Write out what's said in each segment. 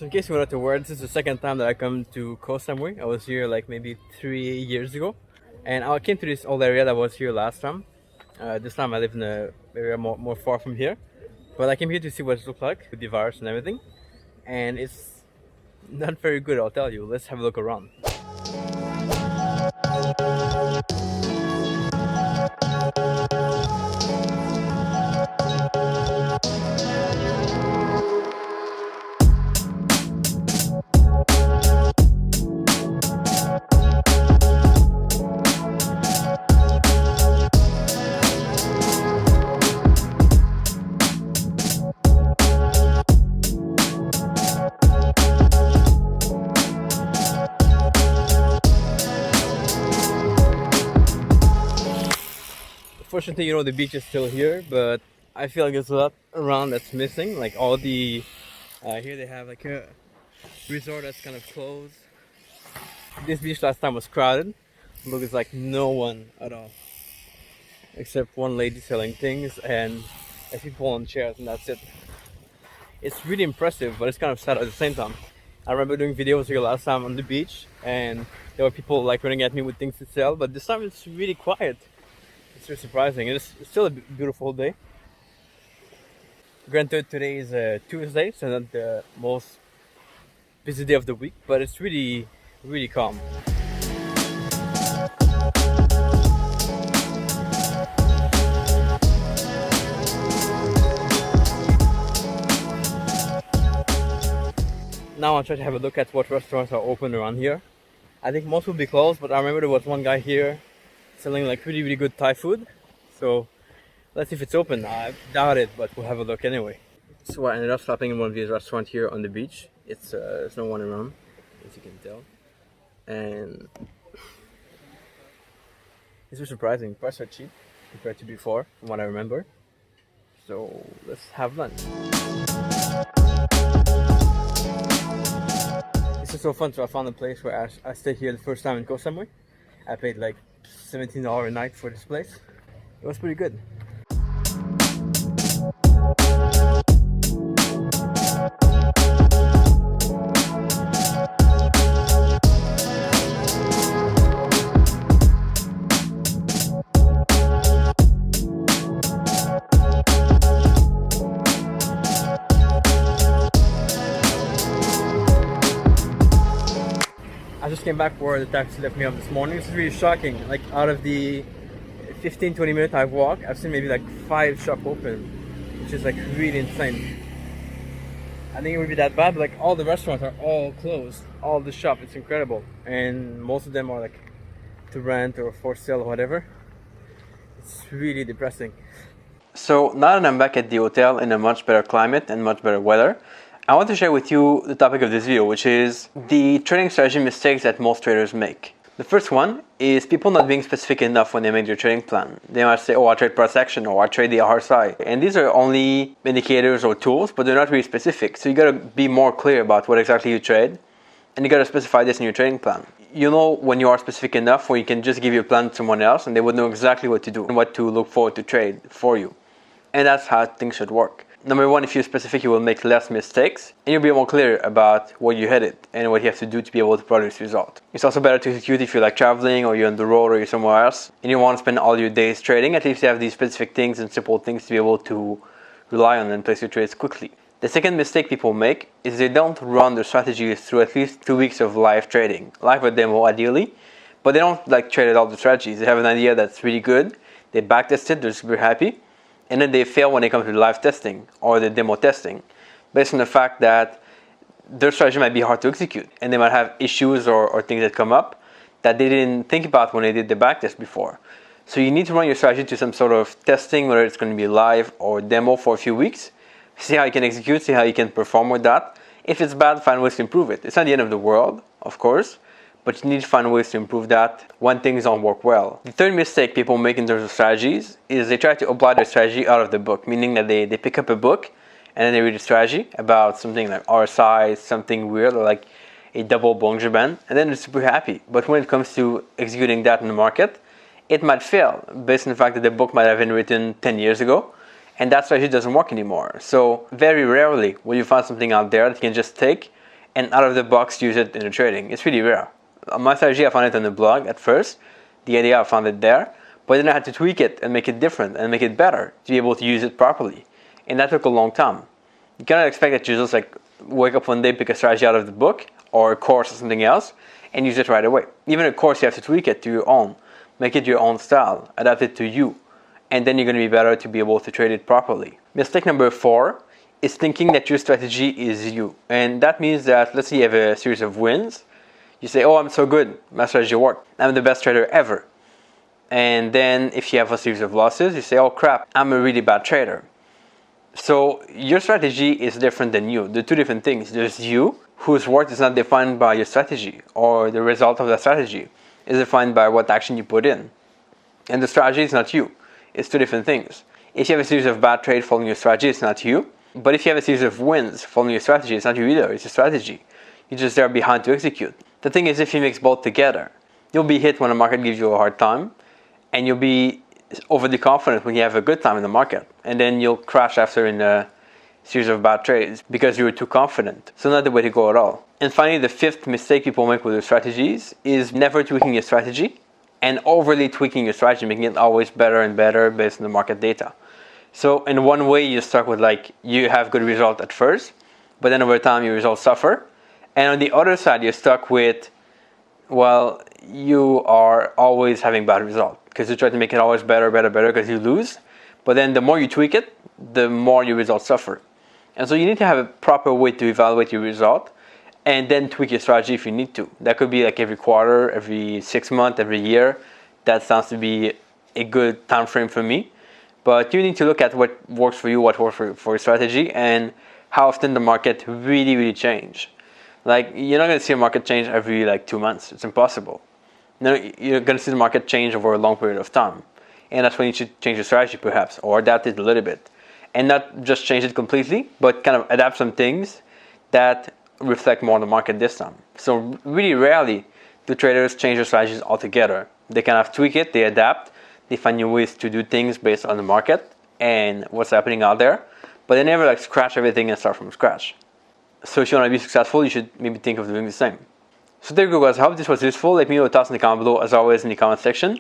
So in case you wanted to work, this is the second time that I come to Koh Samui. I was here like maybe 3 years ago, and I came to this old area that was here last time. This time I live in a area more far from here, but I came here to see what it looks like with the virus and everything, and it's not very good, I'll tell you. Let's have a look around. Fortunately, the beach is still here, but I feel like there's a lot around that's missing. Like all the here they have like a resort that's kind of closed. This beach last time was crowded. Look, it's like no one at all, except one lady selling things and people on chairs, and that's it. It's really impressive, but it's kind of sad at the same time. I remember doing videos here last time on the beach, and there were people like running at me with things to sell, but this time it's really quiet. It's really surprising. It's still a beautiful day. Granted, today is Tuesday, so not the most busy day of the week, but it's really, really calm. Now I'll try to have a look at what restaurants are open around here. I think most will be closed, but I remember there was one guy here selling like really, really good Thai food. So let's see if it's open. I doubt it, but we'll have a look anyway. So I ended up stopping in one of these restaurants here on the beach. There's no one around, as you can tell. And it's really surprising. Prices are cheap compared to before, from what I remember. So let's have lunch. This is so fun. So I found a place where I stayed here the first time in Koh Samui. I paid like $17 a night for this place. It was pretty good. I just came back where the taxi left me off this morning. This is really shocking. Like out of the 15-20 minutes I've walked, I've seen maybe like 5 shops open, which is like really insane. I think it would be that bad, but like all the restaurants are all closed. All the shops, it's incredible. And most of them are like to rent or for sale or whatever. It's really depressing. So now that I'm back at the hotel in a much better climate and much better weather, I want to share with you the topic of this video, which is the trading strategy mistakes that most traders make. The first one is people not being specific enough when they make their trading plan. They might say, oh, I trade price action, or I trade the RSI. And these are only indicators or tools, but they're not really specific. So you gotta be more clear about what exactly you trade, and you gotta specify this in your trading plan. You know when you are specific enough where you can just give your plan to someone else and they would know exactly what to do and what to look forward to trade for you. And that's how things should work. Number one, if you're specific, you will make less mistakes and you'll be more clear about where you're headed and what you have to do to be able to produce result. It's also better to execute if you're like traveling or you're on the road or you're somewhere else and you want to spend all your days trading. At least you have these specific things and simple things to be able to rely on and place your trades quickly. The second mistake people make is they don't run their strategies through at least 2 weeks of live trading, live or demo ideally, but they don't like trade at all the strategies. They have an idea that's really good, they backtest it, they're super happy, and then they fail when they come to live testing or the demo testing, based on the fact that their strategy might be hard to execute and they might have issues or things that come up that they didn't think about when they did the backtest before. So you need to run your strategy to some sort of testing, whether it's going to be live or demo for a few weeks. See how you can execute, see how you can perform with that. If it's bad, find ways to improve it. It's not the end of the world, of course, but you need to find ways to improve that when things don't work well. The third mistake people make in terms of strategies is they try to apply their strategy out of the book, meaning that they pick up a book and then they read a strategy about something like RSI, something weird, or like a double Bollinger Band, and then they're super happy. But when it comes to executing that in the market, it might fail based on the fact that the book might have been written 10 years ago and that strategy doesn't work anymore. So very rarely will you find something out there that you can just take and out of the box use it in the trading. It's really rare. My strategy, I found it on the blog at first. The idea, I found it there, but then I had to tweak it and make it different and make it better to be able to use it properly. And that took a long time. You cannot expect that you just like wake up one day, pick a strategy out of the book or a course or something else and use it right away. Even a course, you have to tweak it to your own, make it your own style, adapt it to you, and then you're going to be better to be able to trade it properly. Mistake number 4 is thinking that your strategy is you. And that means that, let's say you have a series of wins. You say, oh, I'm so good, my strategy worked, I'm the best trader ever. And then if you have a series of losses, you say, oh crap, I'm a really bad trader. So your strategy is different than you. They're two different things. There's you, whose worth is not defined by your strategy or the result of that strategy. It's defined by what action you put in. And the strategy is not you. It's two different things. If you have a series of bad trades following your strategy, it's not you. But if you have a series of wins following your strategy, it's not you either. It's your strategy. You're just there behind to execute. The thing is, if you mix both together, you'll be hit when the market gives you a hard time, and you'll be overly confident when you have a good time in the market, and then you'll crash after in a series of bad trades because you were too confident. So not the way to go at all. And finally, the 5th mistake people make with their strategies is never tweaking your strategy and overly tweaking your strategy, making it always better and better based on the market data. So in one way, you're stuck with like, you have good result at first, but then over time your results suffer. And on the other side, you're stuck with, well, you are always having bad results because you try to make it always better because you lose. But then the more you tweak it, the more your results suffer. And so you need to have a proper way to evaluate your result and then tweak your strategy if you need to. That could be like every quarter, every 6 months, every year. That sounds to be a good time frame for me. But you need to look at what works for you, what works for your strategy, and how often the market really change. Like, you're not going to see a market change every like 2 months. It's impossible. No, you're going to see the market change over a long period of time. And that's when you should change your strategy perhaps, or adapt it a little bit. And not just change it completely, but kind of adapt some things that reflect more on the market this time. So really rarely do traders change their strategies altogether. They kind of tweak it, they adapt, they find new ways to do things based on the market and what's happening out there. But they never like scratch everything and start from scratch. So if you want to be successful, you should maybe think of doing the same. So there you go, guys. I hope this was useful. Let me know your thoughts in the comment below, as always, in the comment section.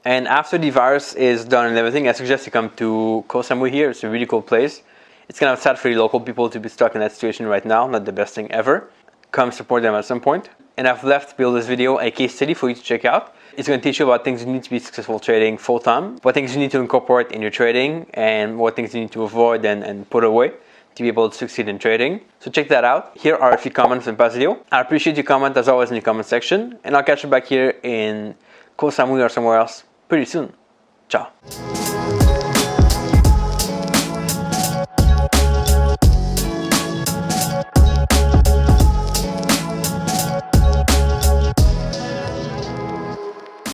And after the virus is done and everything, I suggest you come to Koh Samui here. It's a really cool place. It's kind of sad for the local people to be stuck in that situation right now. Not the best thing ever. Come support them at some point. And I've left below this video a case study for you to check out. It's going to teach you about things you need to be successful trading full time, what things you need to incorporate in your trading, and what things you need to avoid and put away to be able to succeed in trading. So check that out. Here are a few comments in past video. I appreciate your comment as always in the comment section, and I'll catch you back here in Koh Samui or somewhere else pretty soon. Ciao.